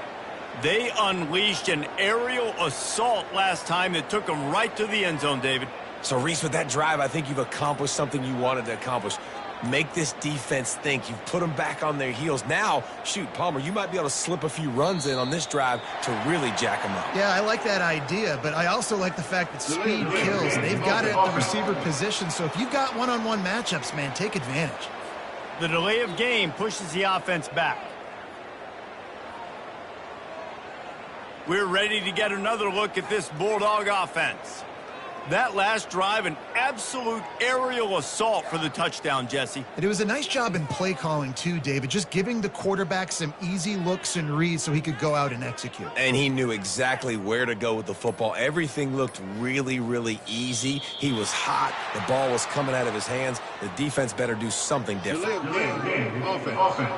They unleashed an aerial assault last time that took them right to the end zone, David. So, Reese, with that drive, I think you've accomplished something you wanted to accomplish. Make this defense think. You've put them back on their heels. Now, shoot, Palmer, you might be able to slip a few runs in on this drive to really jack them up. Yeah, I like that idea, but I also like the fact that speed kills. They've got it at the receiver position, so if you've got one-on-one matchups, man, take advantage. The delay of game pushes the offense back. We're ready to get another look at this Bulldog offense. That last drive, an absolute aerial assault for the touchdown, Jesse. And it was a nice job in play calling, too, David, just giving the quarterback some easy looks and reads so he could go out and execute. And he knew exactly where to go with the football. Everything looked really, really easy. He was hot. The ball was coming out of his hands. The defense better do something different. Delay of game. Offense.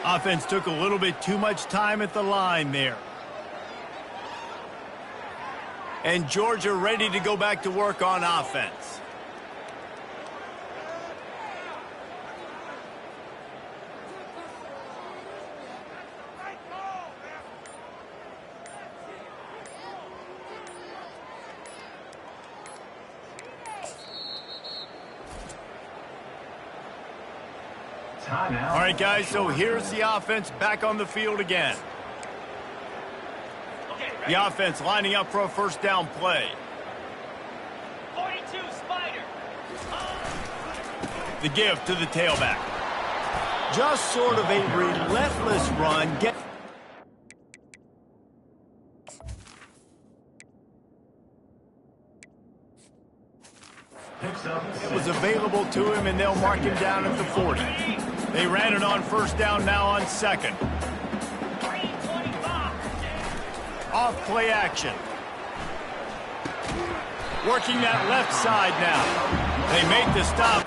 Offense took a little bit too much time at the line there. And Georgia ready to go back to work on offense. All right, guys, so here's the offense back on the field again. The offense lining up for a first down play. 42 Spider. The give to the tailback. Just sort of a relentless run. It was available to him, and they'll mark him down at the 40. They ran it on first down, now on second. Off play action. Working that left side now. They make the stop.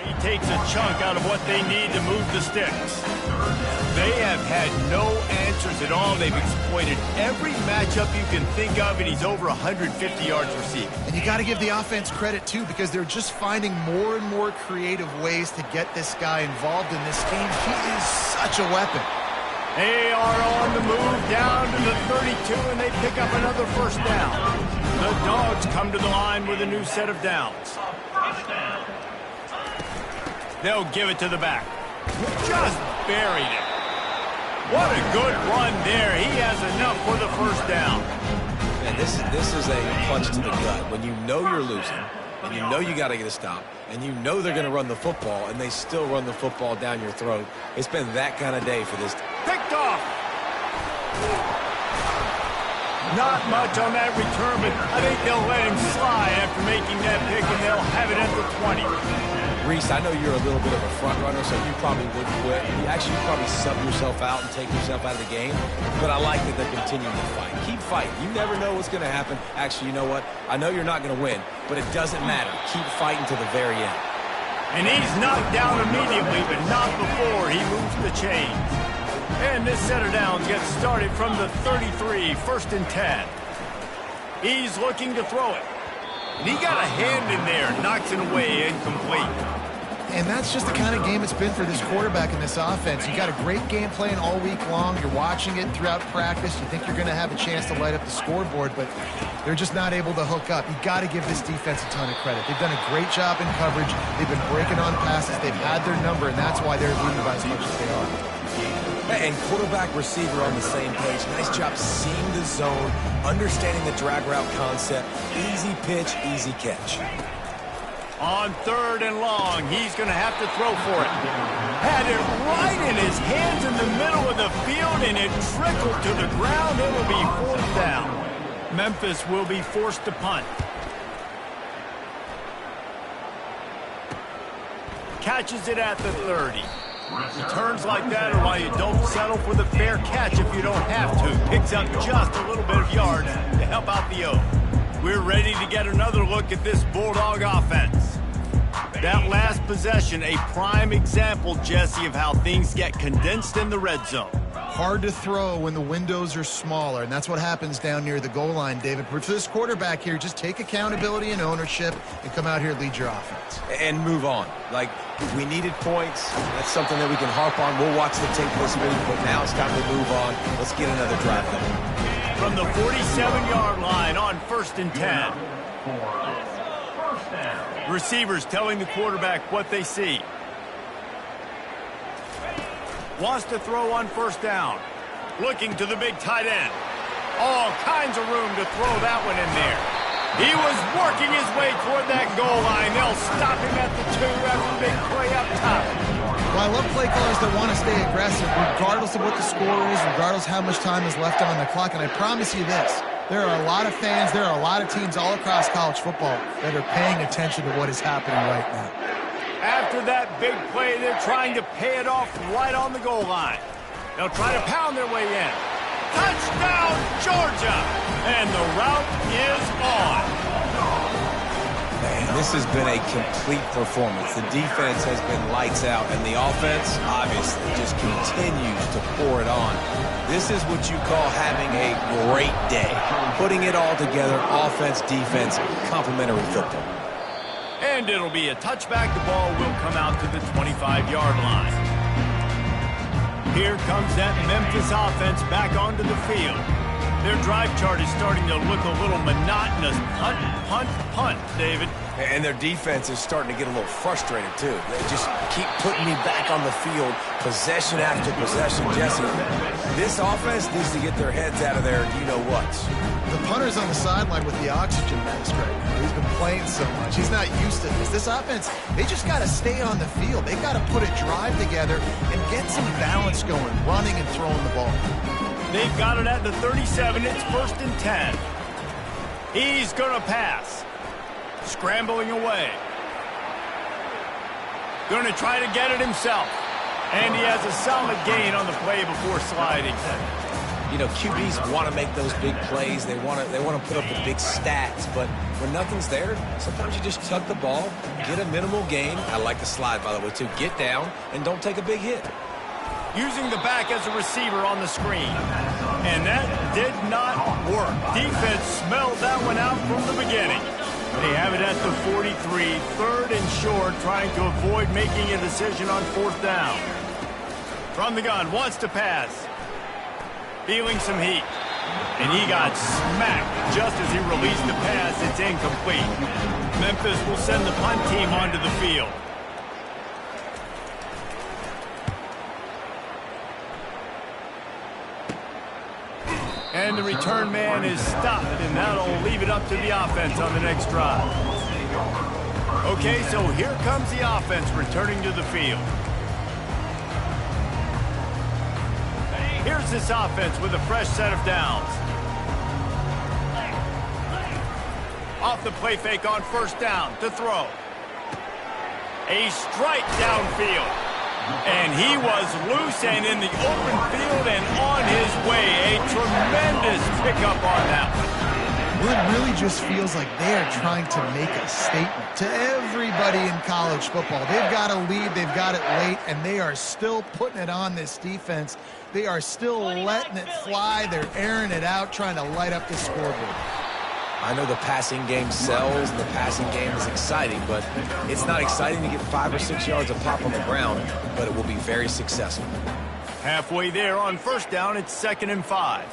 He takes a chunk out of what they need to move the sticks. They have had no answers at all. They've exploited every matchup you can think of, and he's over 150 yards receiving. And you got to give the offense credit, too, because they're just finding more and more creative ways to get this guy involved in this game. He is such a weapon. They are on the move down to the 32, and they pick up another first down. The Dogs come to the line with a new set of downs. They'll give it to the back. Just buried it. What a good run there. He has enough for the first down. Man, this is a punch to the gut. When you know you're losing, and you know you got to get a stop, and you know they're going to run the football, and they still run the football down your throat. It's been that kind of day for this. Picked off. Not much on that return, but I think they'll let him slide after making that pick, and they'll have it at the 20. Reese, I know you're a little bit of a front runner, so you probably would quit. You actually probably sub yourself out and take yourself out of the game. But I like that they're continuing to fight. Keep fighting. You never know what's going to happen. Actually, you know what? I know you're not going to win, but it doesn't matter. Keep fighting to the very end. And he's knocked down immediately, but not before he moves the chains. And this set of downs gets started from the 33, first and 10. He's looking to throw it. And he got a hand in there, knocks it away, incomplete. And that's just the kind of game it's been for this quarterback in this offense. You got a great game plan all week long. You're watching it throughout practice. You think you're going to have a chance to light up the scoreboard, but they're just not able to hook up. You got to give this defense a ton of credit. They've done a great job in coverage. They've been breaking on passes. They've had their number, and that's why they're leading by as much as they are. And quarterback, receiver on the same page. Nice job seeing the zone, understanding the drag route concept. Easy pitch, easy catch. On third and long, he's going to have to throw for it. Had it right in his hands in the middle of the field, and it trickled to the ground. It will be fourth down. Memphis will be forced to punt. Catches it at the 30. Returns like that are why you don't settle for the fair catch if you don't have to. Picks up just a little bit of yards to help out the O. We're ready to get another look at this Bulldog offense. That last possession, a prime example, Jesse, of how things get condensed in the red zone. Hard to throw when the windows are smaller, and that's what happens down near the goal line, David. But for this quarterback here, just take accountability and ownership and come out here and lead your offense. And move on. Like, we needed points. That's something that we can harp on. We'll watch the tape this week, but now it's time to move on. Let's get another drive going. From the 47-yard line on first and 10. Receivers telling the quarterback what they see. Wants to throw on first down. Looking to the big tight end. All kinds of room to throw that one in there. He was working his way toward that goal line. They'll stop him at the 2 after the big play up top. Well, I love play callers that want to stay aggressive regardless of what the score is, regardless how much time is left on the clock. And I promise you this, there are a lot of fans, there are a lot of teams all across college football that are paying attention to what is happening right now. After that big play, they're trying to pay it off right on the goal line. They'll try to pound their way in. Touchdown, Georgia! And the route is on. This has been a complete performance. The defense has been lights out, and the offense, obviously, just continues to pour it on. This is what you call having a great day. Putting it all together, offense, defense, complementary football. And it'll be a touchback. The ball will come out to the 25-yard line. Here comes that Memphis offense back onto the field. Their drive chart is starting to look a little monotonous. Punt, punt, punt, David. And their defense is starting to get a little frustrated, too. They just keep putting me back on the field, possession after possession. Jesse, this offense needs to get their heads out of their you-know-whats. The punter's on the sideline with the oxygen mask right now. He's been playing so much. He's not used to this. This offense, they just got to stay on the field. They've got to put a drive together and get some balance going, running and throwing the ball. They've got it at the 37. It's 1st and 10. He's going to pass. Scrambling away. Going to try to get it himself. And he has a solid gain on the play before sliding. You know, QBs want to make those big plays. They want to put up the big stats. But when nothing's there, sometimes you just tuck the ball, get a minimal gain. I like the slide, by the way, too. Get down and don't take a big hit. Using the back as a receiver on the screen. And that did not work. Defense smelled that one out from the beginning. They have it at the 43, 3rd and short, trying to avoid making a decision on 4th down. From the gun, wants to pass. Feeling some heat. And he got smacked just as he released the pass. It's incomplete. Memphis will send the punt team onto the field. And the return man is stopped, and that'll leave it up to the offense on the next drive. Okay, so here comes the offense returning to the field. Here's this offense with a fresh set of downs. Off the play fake on 1st down to throw. A strike downfield. And he was loose and in the open field and on his way. A tremendous pickup on that one. Well, it really just feels like they are trying to make a statement to everybody in college football. They've got a lead, they've got it late, and they are still putting it on this defense. They are still letting it fly. They're airing it out, trying to light up the scoreboard. I know the passing game sells and the passing game is exciting, but it's not exciting to get 5 or 6 yards of pop on the ground, but it will be very successful. Halfway there on 1st down, it's 2nd and 5.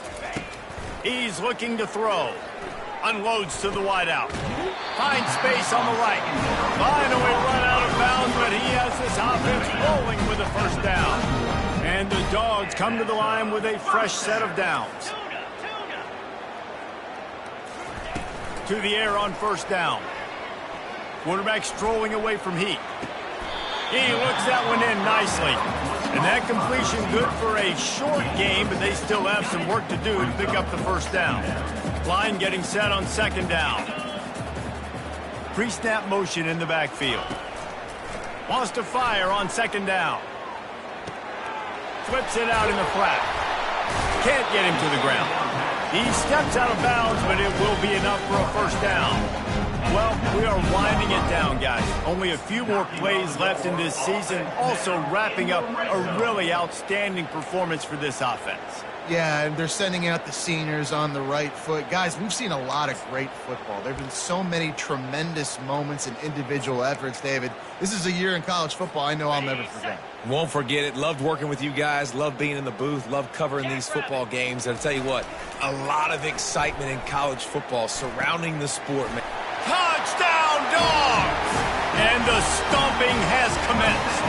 He's looking to throw. Unloads to the wideout. Finds space on the right. Finally run out of bounds, but he has this offense rolling with a 1st down. And the Dogs come to the line with a fresh set of downs. To the air on 1st down. Quarterback strolling away from heat. He looks that one in nicely. And that completion good for a short game, but they still have some work to do to pick up the 1st down. Line getting set on 2nd down. Pre-snap motion in the backfield. Wants to fire on 2nd down. Flips it out in the flat. Can't get him to the ground. He steps out of bounds, but it will be enough for a 1st down. Well, we are winding it down, guys. Only a few more plays left in this season. Also wrapping up a really outstanding performance for this offense. Yeah, and they're sending out the seniors on the right foot. Guys, we've seen a lot of great football. There have been so many tremendous moments and individual efforts, David. This is a year in college football I know I'll never forget. Won't forget it. Loved working with you guys. Loved being in the booth. Loved covering these football games. And I'll tell you what, a lot of excitement in college football surrounding the sport, man. Touchdown, Dogs! And the stomping has commenced.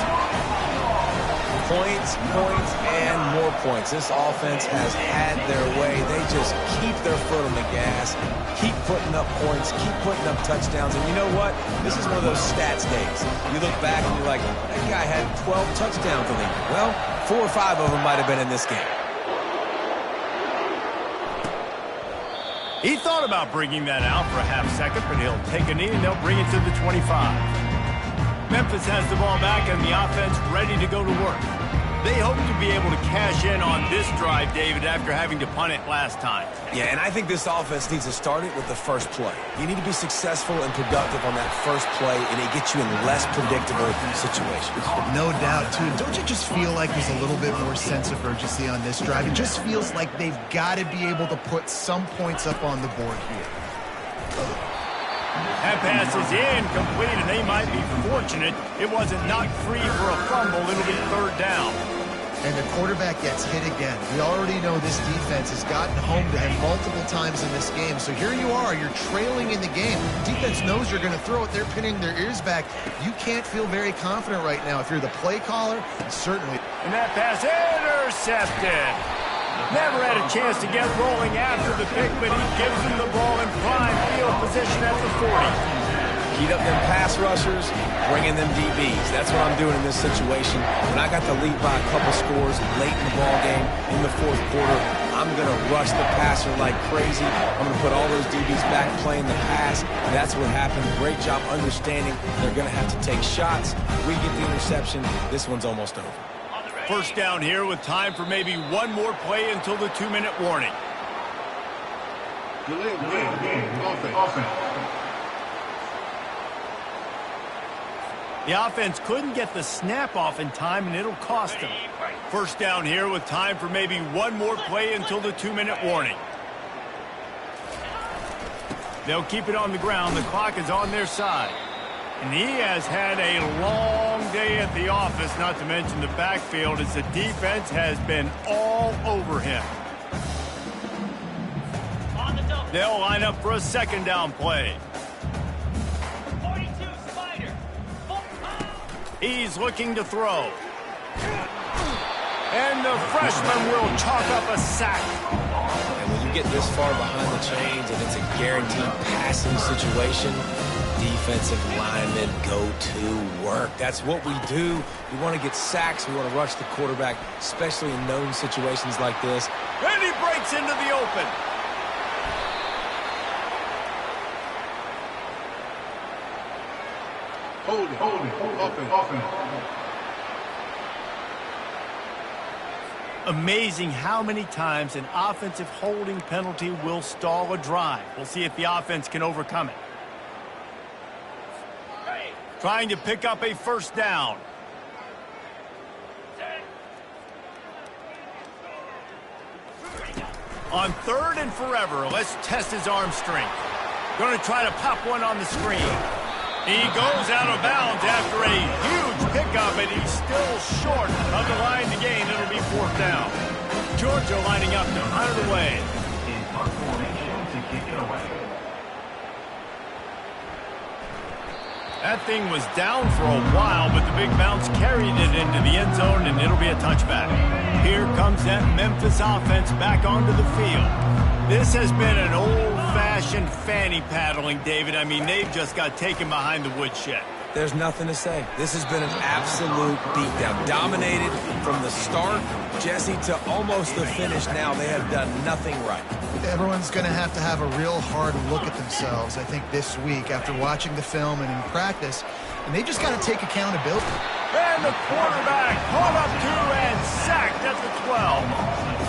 Points, points, and more points. This offense has had their way. They just keep their foot on the gas, keep putting up points, keep putting up touchdowns. And you know what? This is one of those stats days. You look back and you're like, that guy had 12 touchdowns in the year. Well, 4 or 5 of them might have been in this game. He thought about bringing that out for a half second, but he'll take a knee and they'll bring it to the 25. Memphis has the ball back and the offense ready to go to work. They hope to be able to cash in on this drive, David, after having to punt it last time. Yeah, and I think this offense needs to start it with the first play. You need to be successful and productive on that first play, and it gets you in less predictable situations. No doubt, too. Don't you just feel like there's a little bit more sense of urgency on this drive? It just feels like they've got to be able to put some points up on the board here. That pass is incomplete, and they might be fortunate it wasn't knocked free for a fumble. It'll be third down. And the quarterback gets hit again. We already know this defense has gotten home to him multiple times in this game. So here you are, you're trailing in the game. Defense knows you're going to throw it. They're pinning their ears back. You can't feel very confident right now. If you're the play caller, certainly. And that pass intercepted. Never had a chance to get rolling after the pick, but he gives him the ball in prime field position at the 40. Heat up them pass rushers, bring in them DBs. That's what I'm doing in this situation. When I got the lead by a couple scores late in the ball game, in the fourth quarter, I'm going to rush the passer like crazy. I'm going to put all those DBs back playing the pass. That's what happened. Great job understanding they're going to have to take shots. We get the interception. This one's almost over. First down here with time for maybe one more play until the 2-minute warning. Delay of game. Offense. The offense couldn't get the snap off in time, and it'll cost them. First down here with time for maybe one more play until the 2-minute warning. They'll keep it on the ground. The clock is on their side. And he has had a long day at the office, not to mention the backfield, as the defense has been all over him. They'll line up for a second down play. He's looking to throw. And the freshman will chalk up a sack. And when you get this far behind the chains and it's a guaranteed passing situation, defensive linemen go to work. That's what we do. We want to get sacks. We want to rush the quarterback, especially in known situations like this. And he breaks into the open. Hold it. Offense. Amazing how many times an offensive holding penalty will stall a drive. We'll see if the offense can overcome it. Trying to pick up a first down. On third and forever, let's test his arm strength. Going to try to pop one on the screen. He goes out of bounds after a huge pickup, and he's still short of the line to gain. It'll be fourth down. Georgia lining up to hunt it away. In punt formation to kick it away. That thing was down for a while, but the big bounce carried it into the end zone, and it'll be a touchback. Here comes that Memphis offense back onto the field. This has been an old-fashioned fanny paddling, David. I mean, they've just got taken behind the woodshed. There's nothing to say. This has been an absolute beatdown. Dominated from the start, Jesse, to almost the finish now. They have done nothing right. Everyone's going to have a real hard look at themselves, I think, this week after watching the film and in practice. And they just got to take accountability. And the quarterback caught up to and sacked at the 12.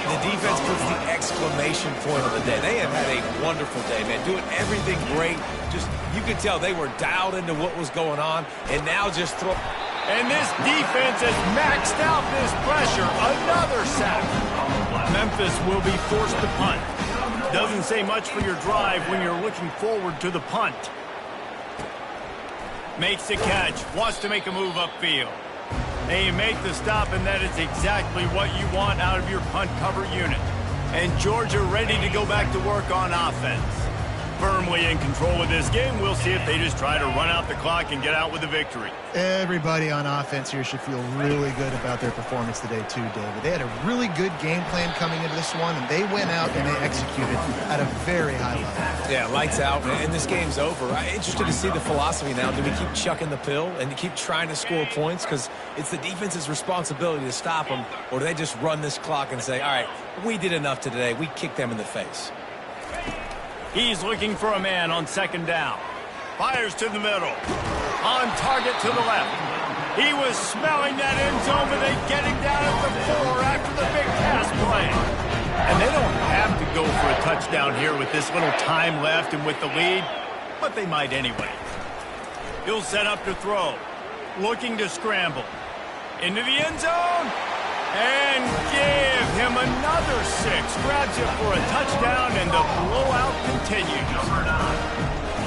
The defense puts the exclamation point on the day. They have had a wonderful day, man. Doing everything great. Just, you could tell they were dialed into what was going on, and now just throw. And this defense has maxed out this pressure. Another sack. Memphis will be forced to punt. Doesn't say much for your drive when you're looking forward to the punt. Makes the catch. Wants to make a move upfield. They make the stop, and that is exactly what you want out of your punt cover unit. And Georgia ready to go back to work on offense. Firmly in control of this game. We'll see if they just try to run out the clock and get out with a victory. Everybody on offense here should feel really good about their performance today too, David. They had a really good game plan coming into this one, and they went out and they executed at a very high level. Yeah, lights out, and this game's over. I'm interested to see the philosophy now. Do we keep chucking the pill and keep trying to score points because it's the defense's responsibility to stop them, or do they just run this clock and say, all right, we did enough today. We kicked them in the face. He's looking for a man on second down. Fires to the middle. On target to the left. He was smelling that end zone, but they get him down at the 4 after the big pass play. And they don't have to go for a touchdown here with this little time left and with the lead, but they might anyway. He'll set up to throw, looking to scramble. Into the end zone, and give him another 6. Grabs it for a touchdown, and the blowout continues.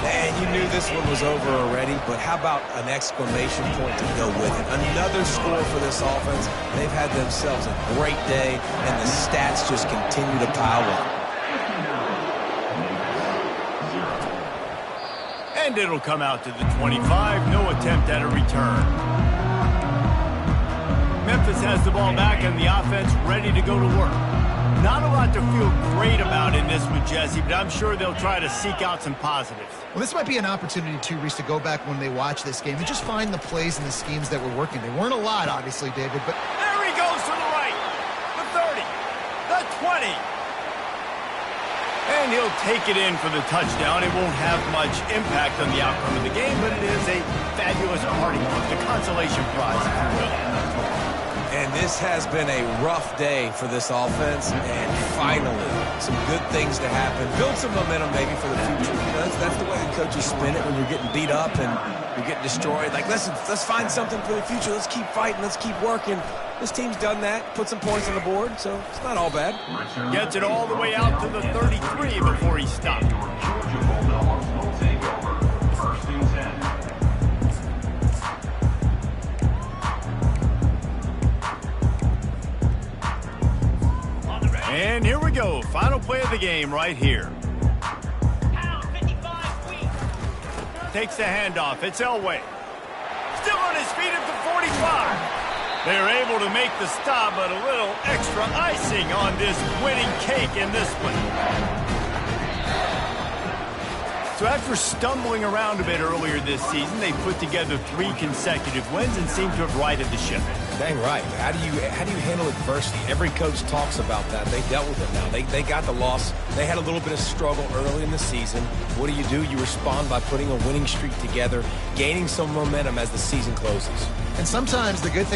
Man, you knew this one was over already, but how about an exclamation point to go with it? Another score for this offense. They've had themselves a great day, and the stats just continue to pile up. And it'll come out to the 25. No attempt at a return. Memphis has the ball back, and the offense ready to go to work. Not a lot to feel great about in this one, Jesse, but I'm sure they'll try to seek out some positives. Well, this might be an opportunity, too, Reese, to go back when they watch this game and just find the plays and the schemes that were working. They weren't a lot, obviously, David, but... There he goes to the right. The 30. The 20. And he'll take it in for the touchdown. It won't have much impact on the outcome of the game, but it is a fabulous parting look, the consolation prize, if you will. And this has been a rough day for this offense, and finally, some good things to happen. Build some momentum maybe for the future. You know, that's the way the coaches spin it when you're getting beat up and you're getting destroyed. Like, listen, let's find something for the future. Let's keep fighting. Let's keep working. This team's done that, put some points on the board, so it's not all bad. Gets it all the way out to the 33 before he stopped. Georgia Bulldogs will take over. 1st and 10. And here we go. Final play of the game right here. Takes the handoff. It's Elway. Still on his feet at the 45. They're able to make the stop, but a little extra icing on this winning cake in this one. So after stumbling around a bit earlier this season, they put together 3 consecutive wins and seem to have righted the ship. Dang right. How do you handle adversity? Every coach talks about that. They dealt with it now. They got the loss. They had a little bit of struggle early in the season. What do? You respond by putting a winning streak together, gaining some momentum as the season closes. And sometimes the good thing